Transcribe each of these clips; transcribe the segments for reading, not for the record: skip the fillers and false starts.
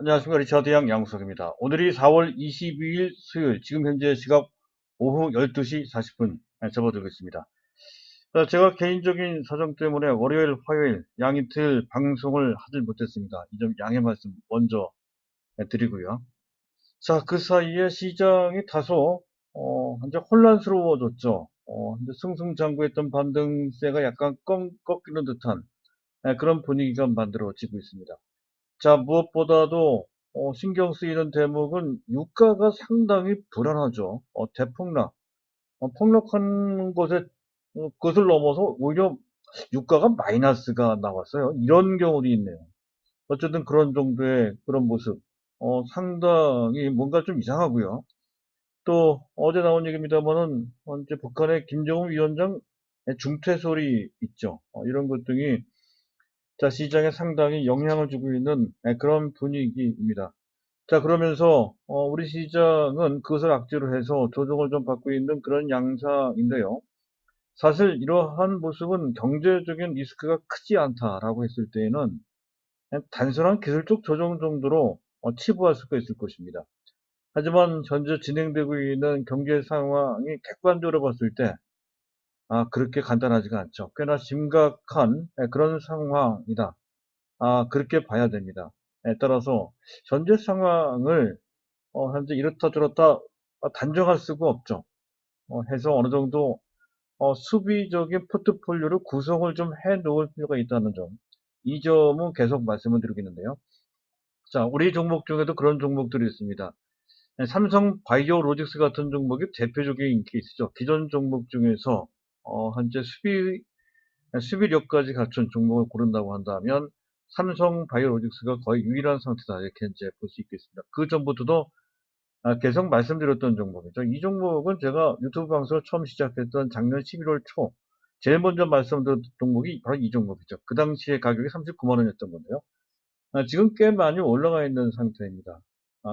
안녕하십니까. 리차드 양 양수석입니다. 오늘이 4월 22일 수요일, 지금 현재 시각 오후 12시 40분 접어들고 있습니다. 제가 개인적인 사정 때문에 월요일, 화요일 양이틀 방송을 하질 못했습니다. 이 점 양해 말씀 먼저 드리고요. 자, 그 사이에 시장이 다소 현재 혼란스러워졌죠. 현재 승승장구했던 반등세가 약간 꺾이는 듯한 그런 분위기가 만들어지고 있습니다. 자, 무엇보다도 신경 쓰이는 대목은 유가가 상당히 불안하죠. 대폭락, 폭락한 것을 넘어서 오히려 유가가 마이너스가 나왔어요. 이런 경우도 있네요. 어쨌든 그런 정도의 그런 모습, 상당히 뭔가 좀 이상하고요. 또 어제 나온 얘기입니다만은 이제 북한의 김정은 위원장 중퇴 소리 있죠. 이런 것 등이 자, 시장에 상당히 영향을 주고 있는 그런 분위기입니다. 자, 그러면서 우리 시장은 그것을 악재로 해서 조정을 좀 받고 있는 그런 양상인데요. 사실 이러한 모습은 경제적인 리스크가 크지 않다라고 했을 때에는 그냥 단순한 기술적 조정 정도로 치부할 수가 있을 것입니다. 하지만 현재 진행되고 있는 경제 상황이 객관적으로 봤을 때 그렇게 간단하지가 않죠. 꽤나 심각한 그런 상황이다. 그렇게 봐야 됩니다. 따라서 현재 상황을 현재 이렇다 저렇다 단정할 수가 없죠. 해서 어느 정도 수비적인 포트폴리오를 구성을 좀 해 놓을 필요가 있다는 점. 이 점은 계속 말씀을 드리겠는데요. 자, 우리 종목 중에도 그런 종목들이 있습니다. 삼성 바이오로직스 같은 종목이 대표적인 케이스죠. 기존 종목 중에서 현재 수비력까지 갖춘 종목을 고른다고 한다면 삼성 바이오로직스가 거의 유일한 상태다. 이렇게 이제 볼 수 있겠습니다. 그 전부터도 계속 말씀드렸던 종목이죠. 이 종목은 제가 유튜브 방송을 처음 시작했던 작년 11월 초 제일 먼저 말씀드렸던 종목이 바로 이 종목이죠. 그 당시에 가격이 39만 원이었던 건데요. 지금 꽤 많이 올라가 있는 상태입니다.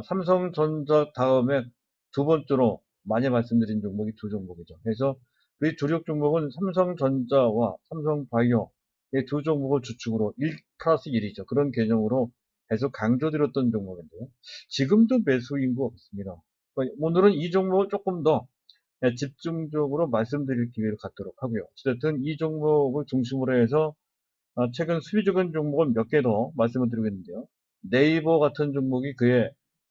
삼성전자 다음에 두 번째로 많이 말씀드린 종목이 두 종목이죠. 그래서 우리 주력 종목은 삼성전자와 삼성바이오 이 두 종목을 주축으로 1 플러스 1이죠. 그런 개념으로 계속 강조드렸던 종목인데요. 지금도 매수 인구 없습니다. 그러니까 오늘은 이 종목을 조금 더 집중적으로 말씀드릴 기회를 갖도록 하고요. 어쨌든 이 종목을 중심으로 해서 최근 수비적인 종목은 몇 개 더 말씀을 드리겠는데요. 네이버 같은 종목이 그에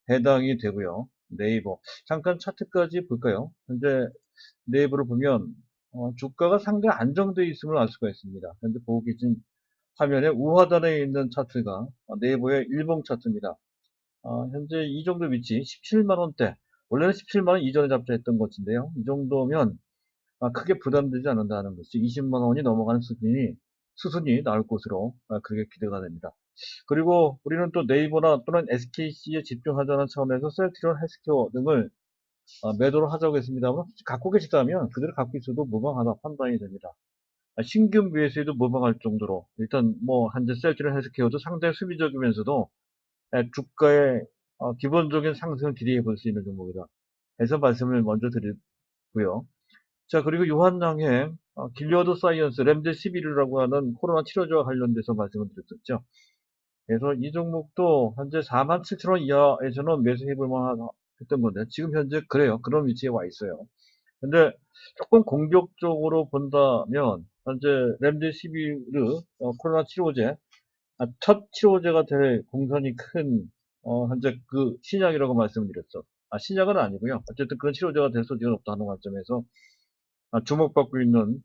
해당이 되고요. 네이버. 잠깐 차트까지 볼까요? 현재 네이버를 보면 주가가 상당히 안정되어 있음을 알 수가 있습니다. 현재 보고 계신 화면에 우하단에 있는 차트가 네이버의 일봉 차트입니다. 현재 이 정도 위치 17만 원대. 원래는 17만 원 이전에 잡자 했던 것인데요. 이 정도면 크게 부담되지 않는다는 것이 20만 원이 넘어가는 수순이 나올 것으로 그렇게 기대가 됩니다. 그리고 우리는 또 네이버나 또는 SKC에 집중하자는 차원에서 셀트리온 헬스케어 등을 매도를 하자고 했습니다만 갖고 계시다면 그대로 갖고 있어도 무방하다 판단이 됩니다. 신규 매수에도 무방할 정도로 일단 뭐 현재 셀트리온 헬스케어도 상당히 수비적이면서도 주가의 기본적인 상승을 기대해 볼 수 있는 종목이다. 해서 말씀을 먼저 드리고요. 자, 그리고 유한양의 길리어드 사이언스 램데시비르라고 하는 코로나 치료제와 관련돼서 말씀을 드렸었죠. 그래서 이 종목도 현재 47,000원 이하에서는 매수해 볼 만했던 건데 지금 현재 그래요. 그런 위치에 와 있어요. 근데 조금 공격적으로 본다면 현재 램데시비르 코로나 치료제 첫 치료제가 될 공산이 큰 현재 그 신약이라고 말씀드렸죠. 신약은 아니고요. 어쨌든 그런 치료제가 될 소지가 없다는 관점에서 주목받고 있는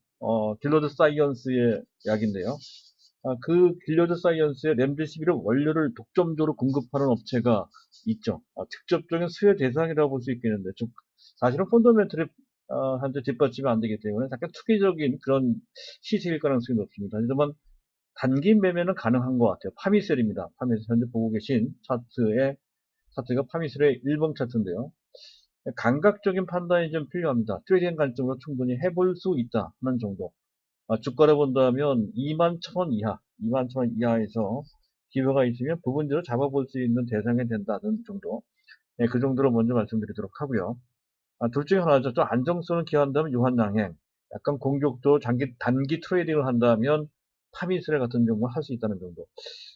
길로드 사이언스의 약인데요. 그 길로드 사이언스의 렘데시비르 원료를 독점적으로 공급하는 업체가 있죠. 직접적인 수혜 대상이라고 볼 수 있겠는데 사실은 펀더멘털이 현재 뒷받침이 안 되기 때문에 약간 투기적인 그런 시세일 가능성이 높습니다. 하지만 단기 매매는 가능한 것 같아요. 파미셀입니다. 파미셀 현재 보고 계신 차트가 파미셀의 1번 차트인데요. 감각적인 판단이 좀 필요합니다. 트레이딩 관점으로 충분히 해볼 수 있다 하는 정도. 주가를 본다면 21,000원 이하, 21,000원 이하에서 기회가 있으면 부분적으로 잡아볼 수 있는 대상이 된다는 정도. 네, 그 정도로 먼저 말씀드리도록 하고요. 둘 중에 하나죠. 좀 안정성을 기한다면 유한양행, 약간 공격도 단기 트레이딩을 한다면 파미스레 같은 종목을 할 수 있다는 정도.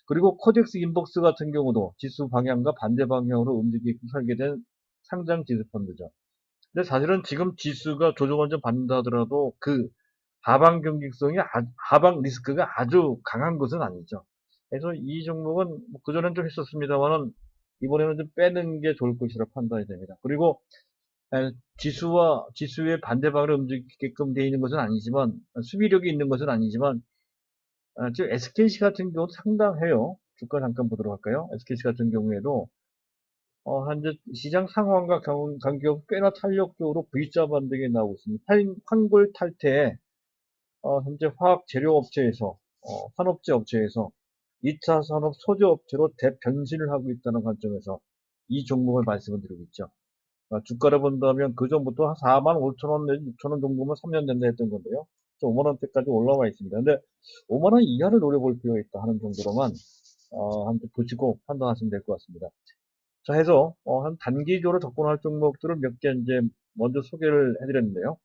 그리고 코덱스 인복스 같은 경우도 지수 방향과 반대 방향으로 움직이고 설계된 상장 지수 펀드죠. 근데 사실은 지금 지수가 조정을 좀 받는다 하더라도 그 하방 경직성이, 하방 리스크가 아주 강한 것은 아니죠. 그래서 이 종목은 뭐 그전엔 좀 했었습니다만은 이번에는 좀 빼는 게 좋을 것이라 판단이 됩니다. 그리고 지수의 반대 방향으로 움직이게끔 되어 있는 것은 아니지만, 수비력이 있는 것은 아니지만, 지금 SKC 같은 경우도 상당해요. 주가 잠깐 보도록 할까요? SKC 같은 경우에도 현재 시장 상황과 간격 꽤나 탄력적으로 V자 반등이 나오고 있습니다. 환골 탈퇴에 현재 화학 재료 업체에서 산업재 업체에서 2차 산업 소재 업체로 대변신을 하고 있다는 관점에서 이 종목을 말씀을 드리고 있죠. 주가를 본다면 그 전부터 한 4만 5천 원 내지 6천 원 정도면 3년 된다 했던 건데요. 5만 원대까지 올라와 있습니다. 근데 5만 원 이하를 노려볼 필요가 있다 하는 정도로만 한번 보시고 판단하시면 될 것 같습니다. 자, 해서 한 단기적으로 접근할 종목들을 몇 개 이제 먼저 소개를 해드렸는데요.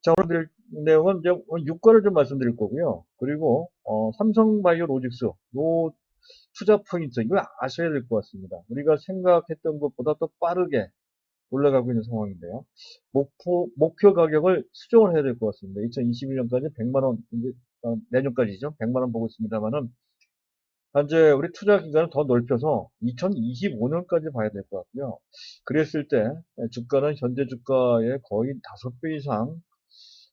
자, 오늘 드릴 내용은 이제 유가를 좀 말씀드릴 거고요. 그리고 삼성바이오로직스 요 투자 포인트 이걸 아셔야 될 것 같습니다. 우리가 생각했던 것보다 더 빠르게 올라가고 있는 상황인데요. 목표 가격을 수정을 해야 될 것 같습니다. 2021년까지 100만 원, 이제 내년까지죠. 100만 원 보고 있습니다만은 현재 우리 투자 기간을 더 넓혀서 2025년까지 봐야 될 것 같고요. 그랬을 때 주가는 현재 주가의 거의 5배 이상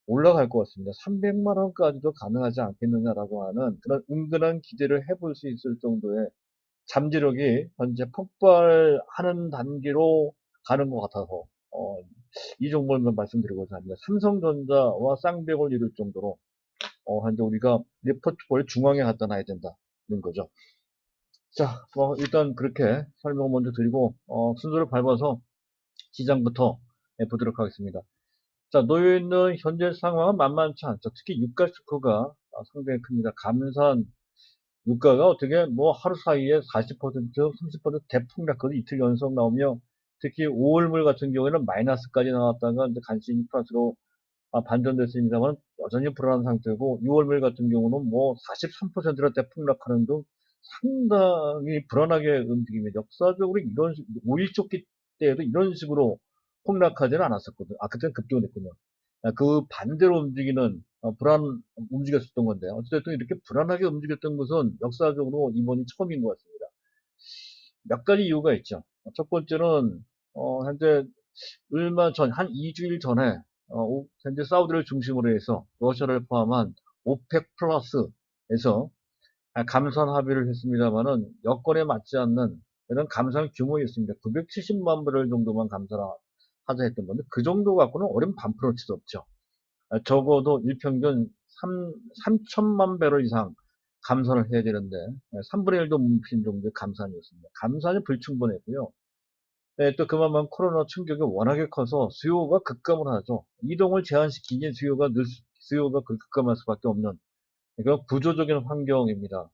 올라갈 것 같습니다. 300만 원까지도 가능하지 않겠느냐라고 하는 그런 은근한 기대를 해볼 수 있을 정도의 잠재력이 현재 폭발하는 단계로 가는 것 같아서 이 종목을 말씀드리고자 합니다. 삼성전자와 쌍벽을 이룰 정도로 현재 우리가 내 포트폴리오 중앙에 갖다 놔야 된다는 거죠. 자, 일단 그렇게 설명 먼저 드리고 순서를 밟아서 시장부터 보도록 하겠습니다. 자, 놓여있는 현재 상황은 만만치 않죠. 특히 유가 쇼크가 상당히 큽니다. 감산 유가가 어떻게 뭐 하루 사이에 40%, 30% 대폭락거리 이틀 연속 나오며 특히 5월물 같은 경우에는 마이너스까지 나왔다가 이제 간신히 플러스로 반전됐습니다만 여전히 불안한 상태고 6월물 같은 경우는 뭐 43%나 대폭락하는 등 상당히 불안하게 움직입니다. 역사적으로 이런 5일 조기 때에도 이런 식으로 폭락하지는 않았었거든요. 그때는 급등했군요. 그 반대로 움직이는 움직였었던 건데 어쨌든 이렇게 불안하게 움직였던 것은 역사적으로 이번이 처음인 것 같습니다. 몇 가지 이유가 있죠. 첫 번째는 현재 얼마 전, 한 2주일 전에 현재 사우디를 중심으로 해서 러시아를 포함한 오펙 플러스에서 감산 합의를 했습니다만은 여건에 맞지 않는 이런 감산 규모였습니다. 970만 배럴 정도만 감산하자 했던 건데 그 정도 갖고는 어려운 반프로 칠 수 없죠. 적어도 일평균 3천만 배럴 이상 감산을 해야 되는데 3분의 1도 못 미친 정도의 감산이었습니다. 감산이 불충분했고요. 또 그만큼 코로나 충격이 워낙에 커서 수요가 급감을 하죠. 이동을 제한시키니 수요가 급감할 수밖에 없는 그런 구조적인 환경입니다.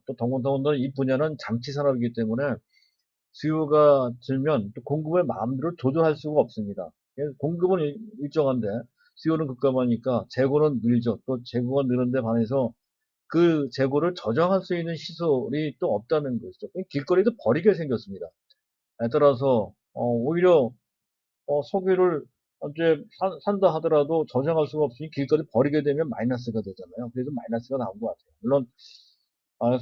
또 더군다나 이 분야는 장치 산업이기 때문에 수요가 들면 또 공급을 마음대로 조절할 수가 없습니다. 공급은 일정한데 수요는 급감하니까 재고는 늘죠. 또 재고가 느는데 반해서 그 재고를 저장할 수 있는 시설이 또 없다는 것이죠. 길거리도 버리게 생겼습니다. 따라서 오히려 석유를 이제 산다 하더라도 저장할 수가 없으니 길거리 버리게 되면 마이너스가 되잖아요. 그래서 마이너스가 나온 것 같아요. 물론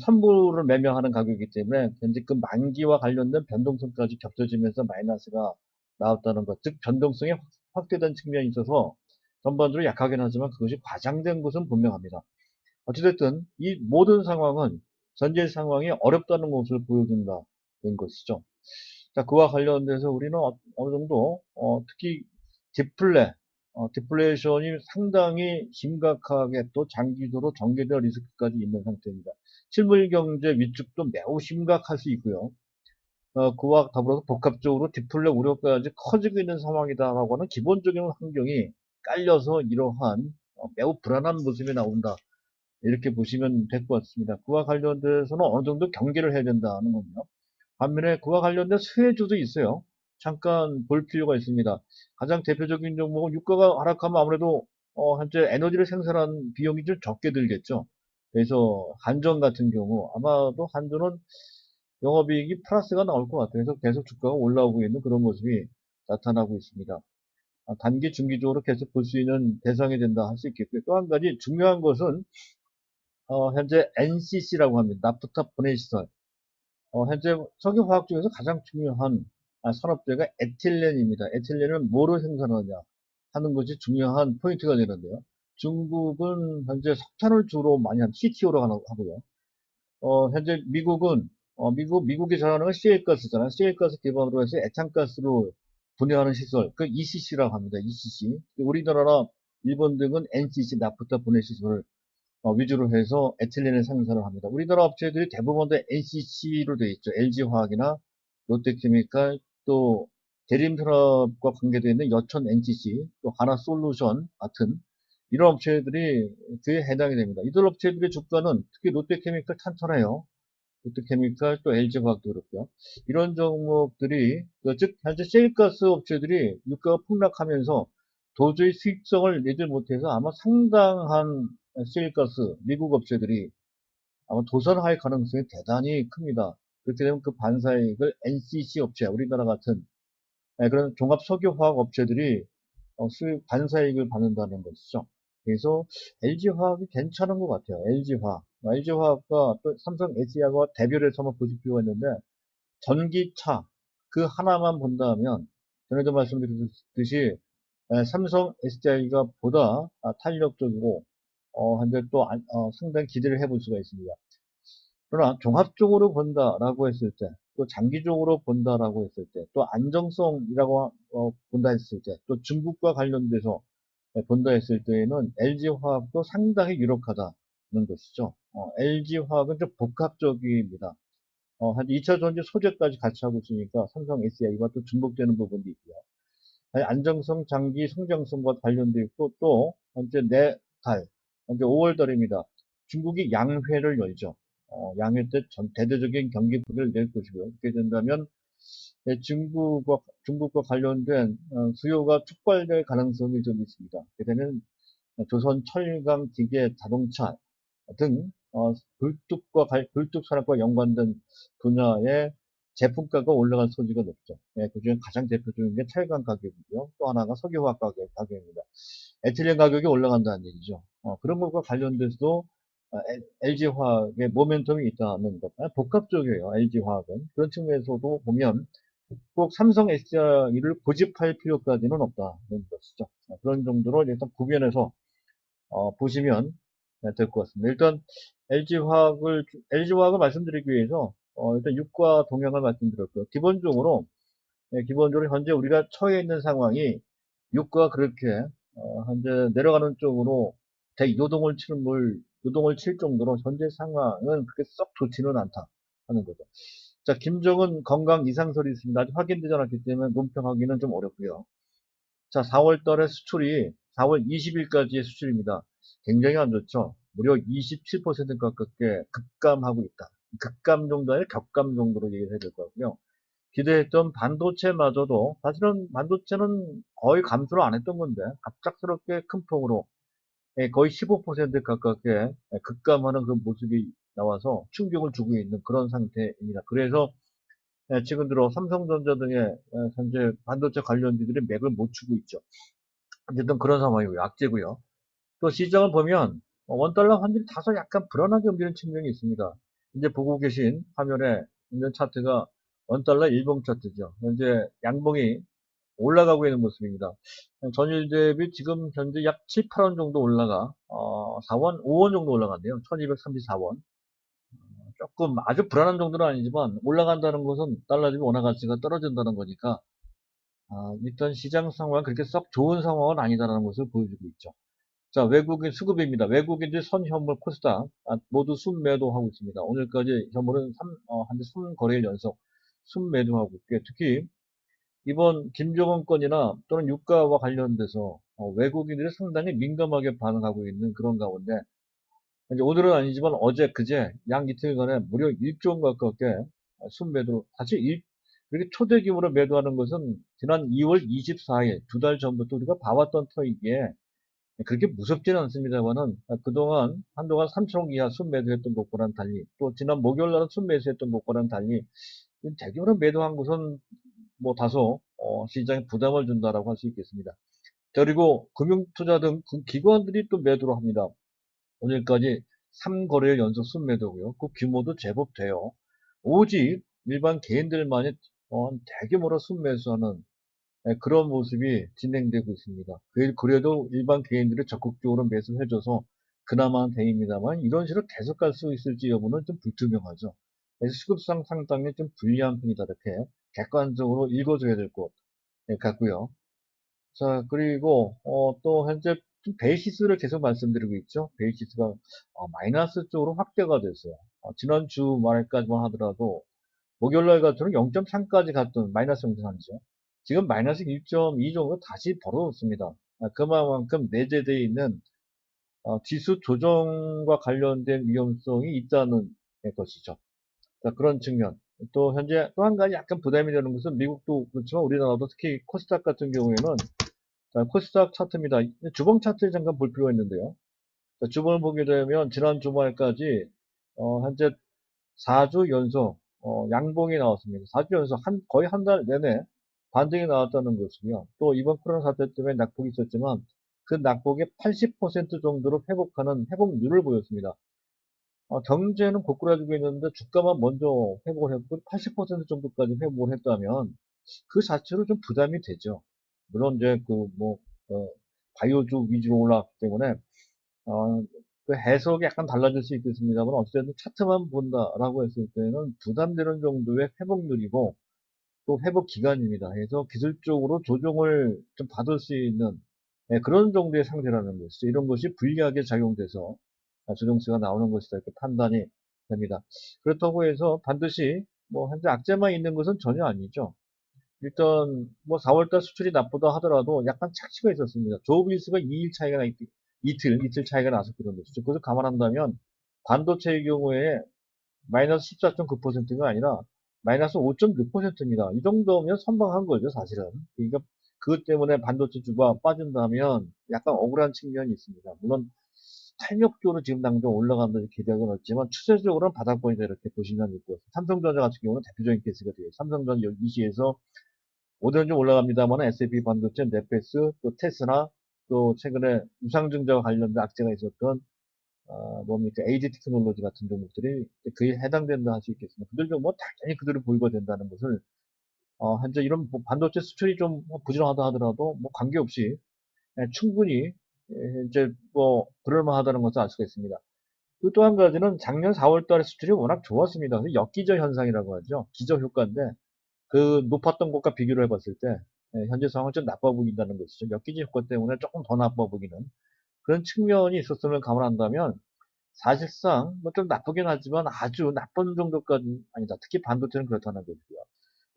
선물을 매매하는 가격이기 때문에 현재 그 만기와 관련된 변동성까지 겹쳐지면서 마이너스가 나왔다는 것, 즉 변동성이 확대된 측면이 있어서 전반적으로 약하긴 하지만 그것이 과장된 것은 분명합니다. 어찌됐든 이 모든 상황은 전제 상황이 어렵다는 것을 보여준다는 것이죠. 자, 그와 관련돼서 우리는 어느 정도 특히 디플레이션이 상당히 심각하게 또 장기적으로 전개될 리스크까지 있는 상태입니다. 실물 경제 위축도 매우 심각할 수 있고요. 그와 더불어서 복합적으로 디플레 우려까지 커지고 있는 상황이다라고 하는 기본적인 환경이 깔려서 이러한 매우 불안한 모습이 나온다. 이렇게 보시면 될 것 같습니다. 그와 관련돼서는 어느 정도 경계를 해야 된다는 겁니다. 반면에 그와 관련된 수혜주도 있어요. 잠깐 볼 필요가 있습니다. 가장 대표적인 종목은 유가가 하락하면 아무래도 현재 에너지를 생산한 비용이 좀 적게 들겠죠. 그래서 한전 같은 경우 아마도 한전은 영업이익이 플러스가 나올 것 같아요. 그래서 계속 주가가 올라오고 있는 그런 모습이 나타나고 있습니다. 단기, 중기적으로 계속 볼 수 있는 대상이 된다 할 수 있겠고요. 또 한 가지 중요한 것은 현재 NCC라고 합니다. 나프타 분해시설. 현재 석유화학 중에서 가장 중요한 산업재가 에틸렌입니다. 에틸렌을 뭐로 생산하냐 하는 것이 중요한 포인트가 되는데요. 중국은 현재 석탄을 주로 많이 한 CTO로 하고요. 현재 미국은 미국이 잘하는 건 시엘가스잖아요. 시엘가스 기반으로 해서 애탄가스로 분해하는 시설, 그 ECC라고 합니다. ECC. 우리나라나 일본 등은 NCC, 나프타 분해 시설을 위주로 해서 에틸렌을 생산을 합니다. 우리나라 업체들이 대부분 다 NCC로 되어 있죠. LG화학이나 롯데케미칼, 또 대림산업과 관계되어 있는 여천 NCC, 또 하나솔루션 같은 이런 업체들이 그에 해당이 됩니다. 이들 업체들의 주가는 특히 롯데케미칼 탄탄해요. 롯데케미칼 또 LG화학도 그렇고요. 이런 종목들이 즉 현재 셰일가스 업체들이 유가가 폭락하면서 도저히 수익성을 내지 못해서 아마 상당한 셰일가스 미국 업체들이 아마 도산할 가능성이 대단히 큽니다. 그렇게 되면 그 반사이익을 NCC 업체, 우리나라 같은 그런 종합석유화학 업체들이 수익 반사이익을 받는다는 것이죠. 그래서 LG화학이 괜찮은 것 같아요. LG화학. LG화학과 또 삼성 SDI와 대별해서 한번 보실 필요가 있는데 전기차 그 하나만 본다면 전에도 말씀드렸듯이 삼성 SDI가 보다 탄력적이고 현재 또 상당히 기대를 해볼 수가 있습니다. 그러나 종합적으로 본다라고 했을 때, 또 장기적으로 본다라고 했을 때, 또 안정성이라고 본다 했을 때, 또 중국과 관련돼서 본다 했을 때에는 LG화학도 상당히 유력하다는 것이죠. LG화학은 좀 복합적입니다. 한 2차 전지 소재까지 같이 하고 있으니까 삼성 SDI와 또 중복되는 부분도 있고요. 안정성, 장기 성장성과 관련돼 있고 또 현재 현재 5월 달입니다. 중국이 양회를 열죠. 양회 때 대대적인 경기 부를 낼 것이고요. 그렇게 된다면 중국과 관련된 수요가 촉발될 가능성이 좀 있습니다. 그렇게 되면 조선 철강, 기계, 자동차 등 불뚝 산업과 연관된 분야의 제품가가 올라갈 소지가 높죠. 그중에 가장 대표적인 게 철강 가격이고요. 또 하나가 석유화학 가격입니다. 에틸렌 가격이 올라간다는 얘기죠. 그런 것과 관련돼서도 LG화학의 모멘텀이 있다는 것. 복합적이에요. LG화학은. 그런 측면에서도 보면 꼭 삼성 SDI를 고집할 필요까지는 없다는 것이죠. 그런 정도로 일단 구별해서 보시면 될 것 같습니다. 일단 LG화학을 말씀드리기 위해서 일단 유가 동향을 말씀드렸고요. 기본적으로 현재 우리가 처해 있는 상황이 유가가 그렇게 현재 내려가는 쪽으로 요동을 칠 정도로 현재 상황은 그렇게 썩 좋지는 않다 하는 거죠. 자, 김정은 건강 이상설이 있습니다. 아직 확인되지 않았기 때문에 논평하기는 좀 어렵고요. 자, 4월 달에 수출이 4월 20일까지의 수출입니다. 굉장히 안 좋죠. 무려 27% 가깝게 급감하고 있다. 급감 정도 아니라 격감 정도로 얘기를 해야 될 것 같고요. 기대했던 반도체마저도 사실은 반도체는 거의 감소를 안 했던 건데 갑작스럽게 큰 폭으로 거의 15% 가깝게 급감하는 그 모습이 나와서 충격을 주고 있는 그런 상태입니다. 그래서 지금 들어 삼성전자 등의 현재 반도체 관련주들이 맥을 못 추고 있죠. 어쨌든 그런 상황이고요. 악재고요. 또 시장을 보면 원달러 환율이 다소 약간 불안하게 움직이는 측면이 있습니다. 이제 보고 계신 화면에 있는 차트가 원달러 일봉 차트죠. 현재 양봉이 올라가고 있는 모습입니다. 전일 대비 지금 현재 약 7, 8원 정도 올라가 4원, 5원 정도 올라갔네요. 1234원. 조금 아주 불안한 정도는 아니지만 올라간다는 것은 달러 대비 원화 가치가 떨어진다는 거니까 일단 시장 상황은 그렇게 썩 좋은 상황은 아니다라는 것을 보여주고 있죠. 자, 외국인 수급입니다. 외국인들 선현물 코스닥 모두 순매도하고 있습니다. 오늘까지 현물은 한 3거래일 연속 순매도하고 있고요. 특히 이번 김정은 건이나 또는 유가와 관련돼서 외국인들이 상당히 민감하게 반응하고 있는 그런 가운데 이제 오늘은 아니지만 어제 그제 양 이틀간에 무려 1조 원 가깝게 순매도 사실 이렇게 초대 규모로 매도하는 것은 지난 2월 24일 두 달 전부터 우리가 봐왔던 터이기에 그렇게 무섭지는 않습니다만은 그동안 한동안 3천억 이하 순매도했던 것과는 달리 또 지난 목요일 날은 순매수했던 것과는 달리 대규모로 매도한 것은 뭐 다소 시장에 부담을 준다라고 할 수 있겠습니다. 그리고 금융투자 등 기관들이 또 매도를 합니다. 오늘까지 3거래일 연속 순매도고요. 그 규모도 제법 돼요. 오직 일반 개인들만이 대규모로 순매수하는 그런 모습이 진행되고 있습니다. 그래도 일반 개인들이 적극적으로 매수해줘서 그나마 다행입니다만 이런 식으로 계속 갈 수 있을지 여부는 좀 불투명하죠. 그래서 수급상 상당히 좀 불리한 편이다 이렇게 객관적으로 읽어줘야 될 것 같고요. 자, 그리고 또 현재 좀 베이시스를 계속 말씀드리고 있죠. 베이시스가 마이너스 쪽으로 확대가 됐어요. 지난주 말까지만 하더라도 목요일날 같은 0.3까지 갔던 마이너스 영상이죠. 지금 마이너스 1.2 정도 다시 벌어졌습니다. 그만큼 내재되어 있는 지수 조정과 관련된 위험성이 있다는 것이죠. 자, 그런 측면. 또 현재 또 한 가지 약간 부담이 되는 것은 미국도 그렇지만 우리나라도 특히 코스닥 같은 경우에는 자, 코스닥 차트입니다. 주봉 차트를 잠깐 볼 필요가 있는데요. 자, 주봉을 보게 되면 지난 주말까지 현재 4주 연속 양봉이 나왔습니다. 4주 연속 거의 한 달 내내 반등이 나왔다는 것이고요. 또 이번 코로나 사태 때문에 낙폭이 있었지만 그 낙폭의 80% 정도로 회복하는 회복률을 보였습니다. 경제는 고꾸라지고 있는데 주가만 먼저 회복을 했고 80% 정도까지 회복을 했다면 그 자체로 좀 부담이 되죠. 물론 이제 바이오주 위주로 올라왔기 때문에 그 해석이 약간 달라질 수 있겠습니다만 어쨌든 차트만 본다라고 했을 때는 부담되는 정도의 회복률이고 또 회복 기간입니다. 그래서 기술적으로 조정을 좀 받을 수 있는 그런 정도의 상태라는 것이죠. 이런 것이 불리하게 작용돼서 조정수가 나오는 것이다 이렇게 판단이 됩니다. 그렇다고 해서 반드시 뭐 현재 악재만 있는 것은 전혀 아니죠. 일단 뭐 4월달 수출이 나쁘다 하더라도 약간 착시가 있었습니다. 조비스가 2일 차이가 이틀 차이가 났었거든요. 그것을 감안한다면 반도체의 경우에 마이너스 14.9%가 아니라 마이너스 5.6%입니다. 이 정도면 선방한 거죠, 사실은. 그러니까 그것 때문에 반도체 주가 빠진다면 약간 억울한 측면이 있습니다. 물론 탄력적으로 지금 당장 올라간다는 기대하고는 없지만 추세적으로는 바닥권이다 이렇게 보시면 될 것 같습니다. 삼성전자 같은 경우는 대표적인 케이스가 되요 삼성전자 2시에서 오늘은 좀 올라갑니다만 S&P 반도체, 넷페스, 또 테스라, 또 최근에 유상증자와 관련된 악재가 있었던 뭡니까 AD 테크놀로지 같은 종목들이 그에 해당된다 할 수 있겠습니다. 그들도 뭐 당연히 그들을 보유가 된다는 것을 현재 이런 뭐 반도체 수출이 좀 부진하다 하더라도 뭐 관계없이 충분히 이제 뭐 그럴만하다는 것을 알 수가 있습니다. 그 또 한 가지는 작년 4월 달에 수출이 워낙 좋았습니다. 그래서 역기저 현상이라고 하죠. 기저 효과인데 그 높았던 것과 비교를 해봤을 때 현재 상황은 좀 나빠 보인다는 것이죠. 엮기지 효과 때문에 조금 더 나빠 보이는 그런 측면이 있었음을 감안한다면 사실상 뭐 좀 나쁘긴 하지만 아주 나쁜 정도까지는 아니다. 특히 반도체는 그렇다는 거고요.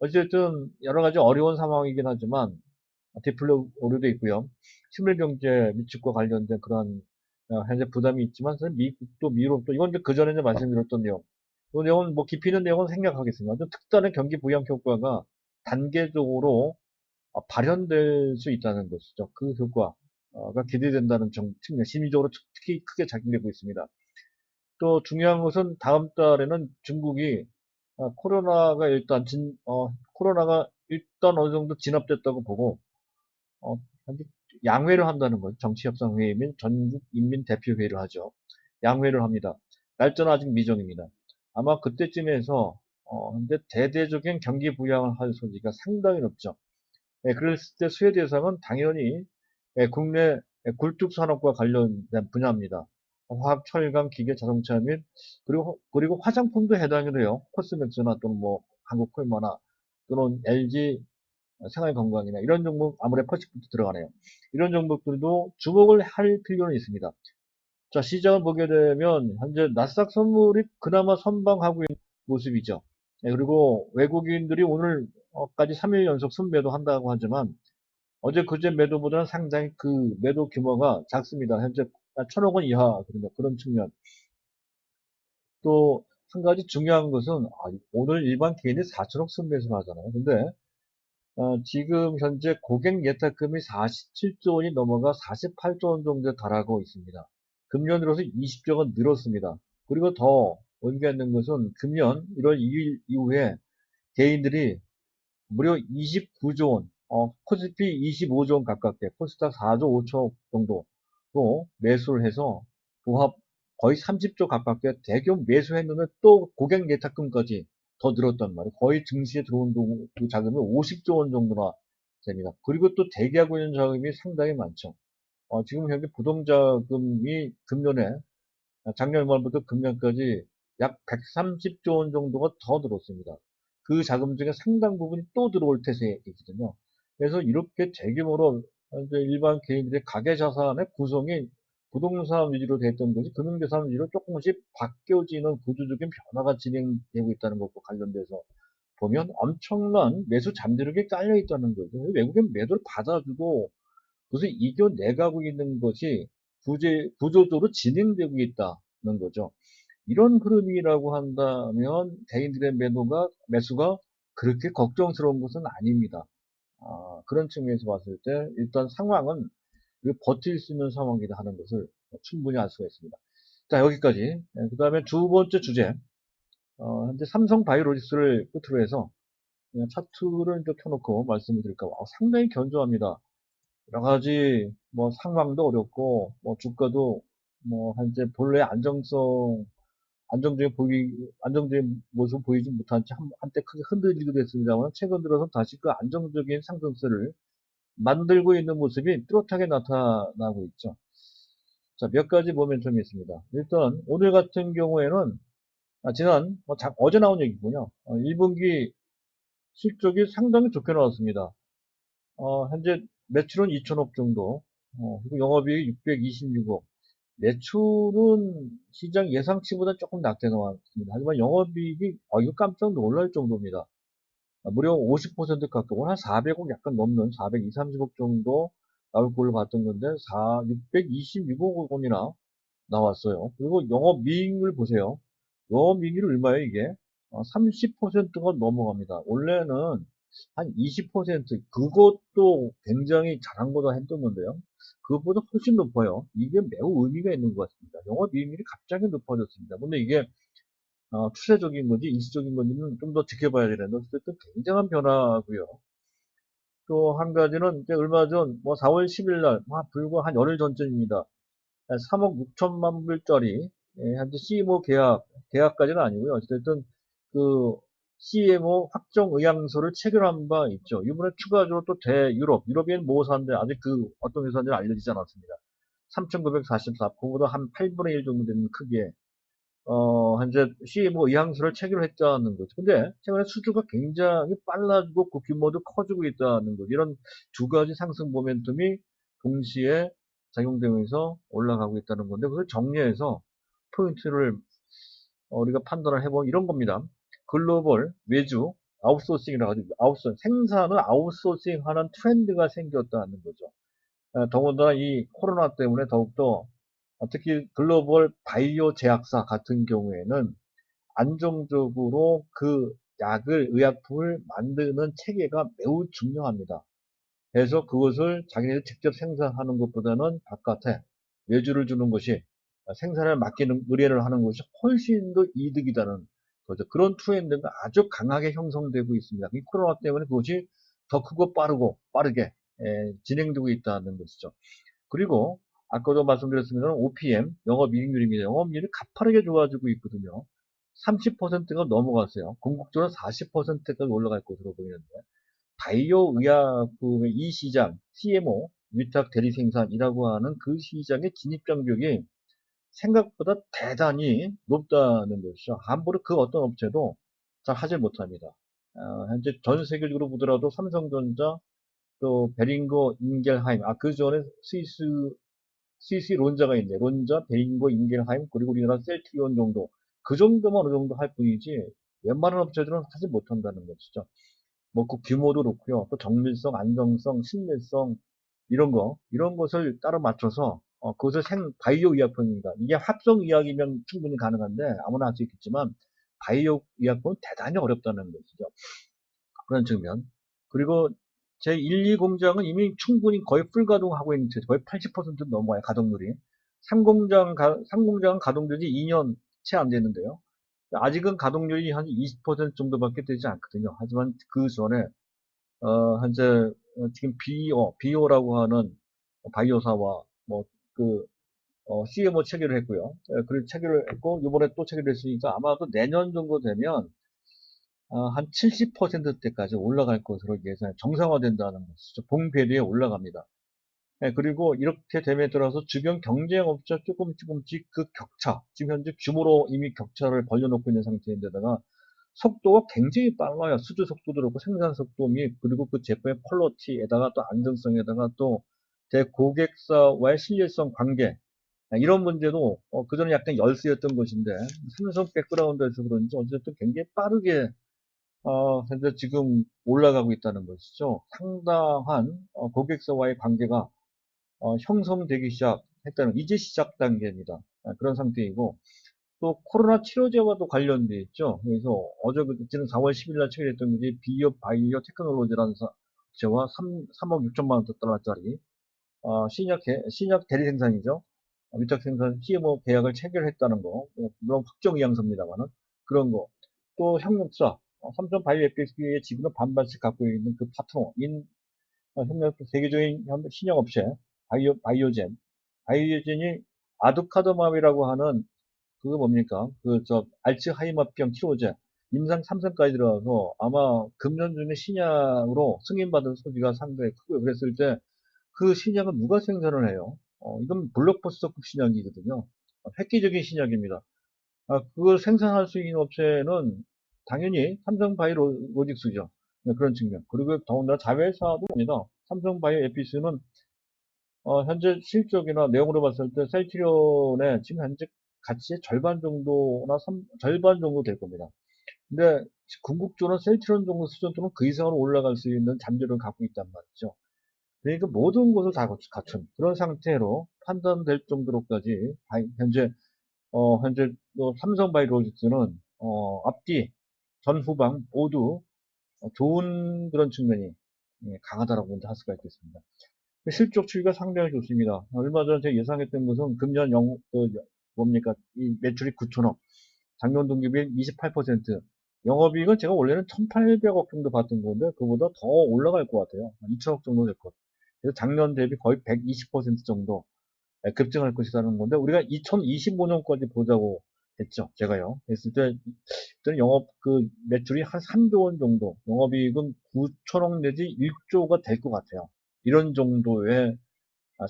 어쨌든 여러 가지 어려운 상황이긴 하지만 디플로 오류도 있고요. 실물 경제 미축과 관련된 그런 현재 부담이 있지만 사실 미국도 미국도 이건 그 전에 말씀드렸던 내용. 이 내용은 뭐 깊이 있는 내용은 생략하겠습니다. 좀 특단의 경기 부양 효과가 단계적으로 발현될 수 있다는 것이죠. 그 효과가 기대된다는 측면, 심리적으로 특히 크게 작용되고 있습니다. 또 중요한 것은 다음 달에는 중국이 코로나가 일단 어느 정도 진압됐다고 보고 현재 양회를 한다는 거죠. 정치협상회의 및 전국인민대표회의를 하죠. 양회를 합니다. 날짜는 아직 미정입니다. 아마 그때쯤에서 현재 대대적인 경기 부양을 할 소지가 상당히 높죠. 그랬을 때 수혜 대상은 당연히 국내 굴뚝 산업과 관련된 분야입니다. 화학, 철강, 기계, 자동차 및 그리고 화장품도 해당이 돼요. 코스맥스나 또는 뭐 한국 콜마나 또는 LG 생활건강이나 이런 종목 아무래도 퍼식부터 들어가네요. 이런 종목들도 주목을 할 필요는 있습니다. 자, 시장을 보게 되면 현재 나스닥 선물이 그나마 선방하고 있는 모습이죠. 그리고 외국인들이 오늘까지 3일 연속 순매도 한다고 하지만 어제 그제 매도보다는 상당히 그 매도 규모가 작습니다. 현재 1,000억 원 이하거든요. 그런 측면. 또 한 가지 중요한 것은 오늘 일반 개인이 4천억 순매수를 하잖아요. 근데 지금 현재 고객 예탁금이 47조 원이 넘어가 48조 원 정도에 달하고 있습니다. 금년 들어서 20조 원 늘었습니다. 그리고 더 의미가 있는 것은 금년 1월 2일 이후에 개인들이 무려 29조 원, 코스피 25조 원 가깝게, 코스닥 4조 5천 정도로 매수를 해서 도합 거의 30조 가깝게 대규모 매수했는데 또 고객 예탁금까지 더 늘었단 말이에요. 거의 증시에 들어온 그 자금이 50조 원 정도나 됩니다. 그리고 또 대기하고 있는 자금이 상당히 많죠. 지금 현재 부동자금이 금년에 작년 말부터 금년까지 약 130조 원 정도가 더 들어왔습니다. 그 자금 중에 상당 부분이 또 들어올 태세이거든요. 그래서 이렇게 대규모로 이제 일반 개인들의 가계 자산의 구성이 부동산 위주로 됐던 것이 금융자산 위주로 조금씩 바뀌어지는 구조적인 변화가 진행되고 있다는 것과 관련돼서 보면 엄청난 매수 잠재력이 깔려 있다는 거죠. 외국인 매도를 받아주고 그것을 이겨내가고 있는 것이 구조적으로 진행되고 있다는 거죠. 이런 흐름이라고 한다면 개인들의 매수가 그렇게 걱정스러운 것은 아닙니다. 그런 측면에서 봤을 때 일단 상황은 버틸 수 있는 상황이다 하는 것을 충분히 알 수가 있습니다. 자, 여기까지. 그 다음에 두 번째 주제, 현재 삼성바이오로직스를 끝으로 해서 그냥 차트를 좀 켜놓고 말씀을 드릴까 봐 상당히 견조합니다. 여러 가지 뭐 상황도 어렵고 뭐 주가도 뭐 현재 본래 안정적인 모습 보이지 못한 채 한때 크게 흔들리기도 했습니다만 최근 들어서 다시 그 안정적인 상승세를 만들고 있는 모습이 뚜렷하게 나타나고 있죠. 자, 몇 가지 모멘텀이 있습니다. 일단 오늘 같은 경우에는 어제 나온 얘기군요. 1분기 실적이 상당히 좋게 나왔습니다. 현재 매출은 2천억 정도, 그리고 영업이익이 626억. 매출은 시장 예상치보다 조금 낮게 나왔습니다. 하지만 영업이익이, 이거 깜짝 놀랄 정도입니다. 무려 50% 가까운 한 400억 약간 넘는 420, 30억 정도 나올 걸로 봤던 건데, 626억 원이나 나왔어요. 그리고 영업이익률 보세요. 영업이익률 얼마예요, 이게? 30%가 넘어갑니다. 원래는 한 20%, 그것도 굉장히 잘한 거다 했었는데요. 그것보다 훨씬 높아요. 이게 매우 의미가 있는 것 같습니다. 영업이익률이 갑자기 높아졌습니다. 근데 이게 추세적인 건지 일시적인 건지는 좀 더 지켜봐야 되는데 어쨌든 굉장한 변화고요. 또 한 가지는 이제 얼마 전 뭐 4월 10일 날 불과 한 열흘 전쯤입니다. 3억 6천만 불짜리 현재 CMO 계약까지는 아니고요. 어쨌든 그 CMO 확정 의향서를 체결한 바 있죠. 이번에 추가적으로 또 유럽인 모사인데 아직 그 어떤 회사인지는 알려지지 않았습니다. 3,944, 그보다 한 8분의 1 정도 되는 크기의 현재 CMO 의향서를 체결했다는 거죠. 근데 최근에 수주가 굉장히 빨라지고 그 규모도 커지고 있다는 거. 이런 두 가지 상승 모멘텀이 동시에 작용되면서 올라가고 있다는 건데 그걸 정리해서 포인트를 우리가 판단을 해보면 이런 겁니다. 글로벌 외주 아웃소싱이라고 하죠. 생산을 아웃소싱하는 트렌드가 생겼다는 거죠. 더군다나 이 코로나 때문에 더욱더 특히 글로벌 바이오 제약사 같은 경우에는 안정적으로 그 의약품을 만드는 체계가 매우 중요합니다. 그래서 그것을 자기네들 직접 생산하는 것보다는 바깥에 외주를 주는 것이 생산을 맡기는 의뢰를 하는 것이 훨씬 더 이득이다는 거죠. 그런 트렌드가 아주 강하게 형성되고 있습니다. 이 코로나 때문에 그것이 더 크고 빠르게 진행되고 있다는 것이죠. 그리고 아까도 말씀드렸습니다. OPM, 영업이익률입니다. 영업이익률이 가파르게 좋아지고 있거든요. 30%가 넘어갔어요. 궁극적으로 40%까지 올라갈 것으로 보이는데 바이오 의약품의 이 시장, CMO, 위탁 대리 생산이라고 하는 그 시장의 진입 장벽이 생각보다 대단히 높다는 것이죠. 함부로 그 어떤 업체도 잘 하지 못합니다. 현재 전 세계적으로 보더라도 삼성전자, 또 베링거, 인겔하임, 그 전에 스위스 론자가 있네. 론자, 베링거, 인겔하임, 그리고 우리나라 셀트리온 정도. 그 정도만 어느 정도 할 뿐이지, 웬만한 업체들은 하지 못한다는 것이죠. 뭐 그 규모도 그렇고요. 또 정밀성, 안정성, 신뢰성 이런 것을 따로 맞춰서 그것을 바이오 의약품입니다. 이게 합성 의약이면 충분히 가능한데 아무나 할 수 있겠지만 바이오 의약품은 대단히 어렵다는 것이죠. 그런 측면. 그리고 제 1, 2 공장은 이미 충분히 거의 풀 가동하고 있는 채 거의 80% 넘어요, 가동률이. 3공장은 가동되지 2년 채 안 됐는데요. 아직은 가동률이 한 20% 정도밖에 되지 않거든요. 하지만 그 전에 현재 지금 비오라고 하는 바이오사와 그 CMO 체결을 했고요. 그리고 체결을 했고 이번에 또 체결을 했으니까 아마도 내년 정도 되면 한 70%대까지 올라갈 것으로 정상화된다는 것이죠. 봉배리에 올라갑니다. 그리고 이렇게 됨에 따라서 주변 경쟁업체 조금씩 그 격차, 지금 현재 규모로 이미 격차를 벌려놓고 있는 상태인데다가 속도가 굉장히 빨라요. 수주 속도도 그렇고 생산 속도 및 그리고 그 제품의 퀄리티에다가 또 안정성에다가 또 대고객사와의 신뢰성 관계 이런 문제도 그전에 약간 열세였던 것인데 삼성 백그라운드에서 그런지 어쨌든 굉장히 빠르게 현재 지금 올라가고 있다는 것이죠. 상당한 고객사와의 관계가 형성되기 시작했다는 이제 시작 단계입니다. 그런 상태이고 또 코로나 치료제와도 관련돼 있죠. 그래서 어제 그때는 4월 10일 날 체결했던 것이 비업 바이오 테크놀로지라는 업체와 3억 6천만 달러짜리 신약 대리 생산이죠. 위탁 생산 CMO 계약을 체결했다는 거, 물론 확정 이양서입니다만은 그런 거. 또 협력사, 삼성 바이오에픽스의 지분을 반반씩 갖고 있는 그 파트너인 협력 세계적인 신약업체 바이오젠이 아두카도맘이라고 하는 그거 뭡니까? 알츠하이머병 치료제 임상 3선까지 들어가서 아마 금년 중에 신약으로 승인받은 소지가 상당히 크고요. 그랬을 때 그 신약은 누가 생산을 해요? 이건 블록버스터급 신약이거든요. 획기적인 신약입니다. 그걸 생산할 수 있는 업체는 당연히 삼성바이오로직스죠. 네, 그런 측면. 그리고 더군다나 자회사도 아니다. 삼성바이오에피스는 현재 실적이나 내용으로 봤을 때 셀트리온의 지금 현재 가치의 절반 정도나 절반 정도 될 겁니다. 근데 궁극적으로 셀트리온 정도 수준 또는 그 이상으로 올라갈 수 있는 잠재력을 갖고 있단 말이죠. 그러니까 모든 것을 다 갖춘 그런 상태로 판단될 정도로까지 현재 삼성바이오로직스는 앞뒤 전후방 모두 좋은 그런 측면이 강하다라고 할 수가 있겠습니다. 실적 추이가 상당히 좋습니다. 얼마 전에 제가 예상했던 것은 금년 이 매출이 9천억, 작년 동기 비해 28%, 영업이익은 제가 원래는 1,800억 정도 봤던 건데 그보다 더 올라갈 것 같아요. 2천억 정도 될 것. 그래서 작년 대비 거의 120% 정도 급증할 것이라는 건데 우리가 2025년까지 보자고 했죠. 제가요. 했을 때 그때는 매출이 한 3조 원 정도, 영업이익은 9천억 내지 1조가 될 것 같아요. 이런 정도의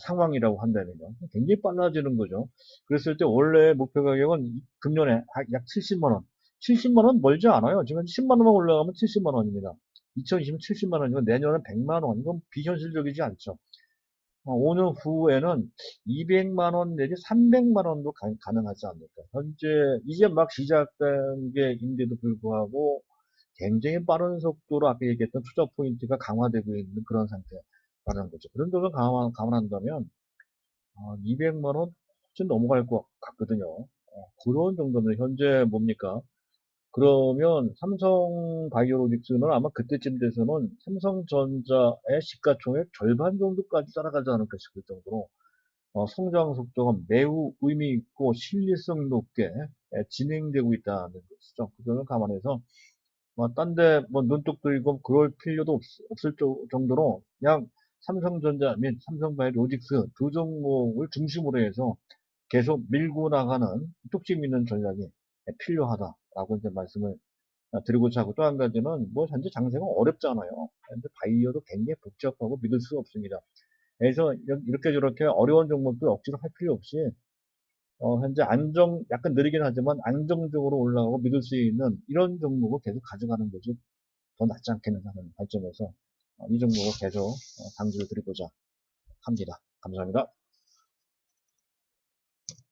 상황이라고 한다면요. 굉장히 빨라지는 거죠. 그랬을 때 원래 목표 가격은 금년에 약 70만 원. 70만 원 멀지 않아요. 지금 10만 원만 올라가면 70만 원입니다. 2020년 70만 원이면 내년은 100만 원. 이건 비현실적이지 않죠. 5년 후에는 200만 원 내지 300만 원도 가능하지 않을까. 현재 이제 막 시작된 게인데도 불구하고 굉장히 빠른 속도로 아까 얘기했던 투자 포인트가 강화되고 있는 그런 상태라는 거죠. 그런 점을 감안한다면 200만 원 훨씬 넘어갈 것 같거든요. 그런 정도면 현재 뭡니까? 그러면 삼성 바이오로직스는 아마 그때쯤 돼서는 삼성전자의 시가총액 절반 정도까지 따라가지 않을까 싶을 정도로 성장 속도가 매우 의미 있고 신뢰성 높게 진행되고 있다는 것이죠. 그 점을 감안해서 딴 데 눈독 들이고 그럴 필요도 없을 정도로 그냥 삼성전자 및 삼성바이오로직스 두 종목을 중심으로 해서 계속 밀고 나가는 뚝심 있는 전략이 필요하다라고 이제 말씀을 드리고자 하고 또 한 가지는 현재 장세가 어렵잖아요. 현재 바이오도 굉장히 복잡하고 믿을 수가 없습니다. 그래서 이렇게 저렇게 어려운 종목들 억지로 할 필요 없이 현재 약간 느리긴 하지만 안정적으로 올라가고 믿을 수 있는 이런 종목을 계속 가져가는 것이 더 낫지 않겠느냐 하는 관점에서 이 종목을 계속 강조를 드리고자 합니다. 감사합니다.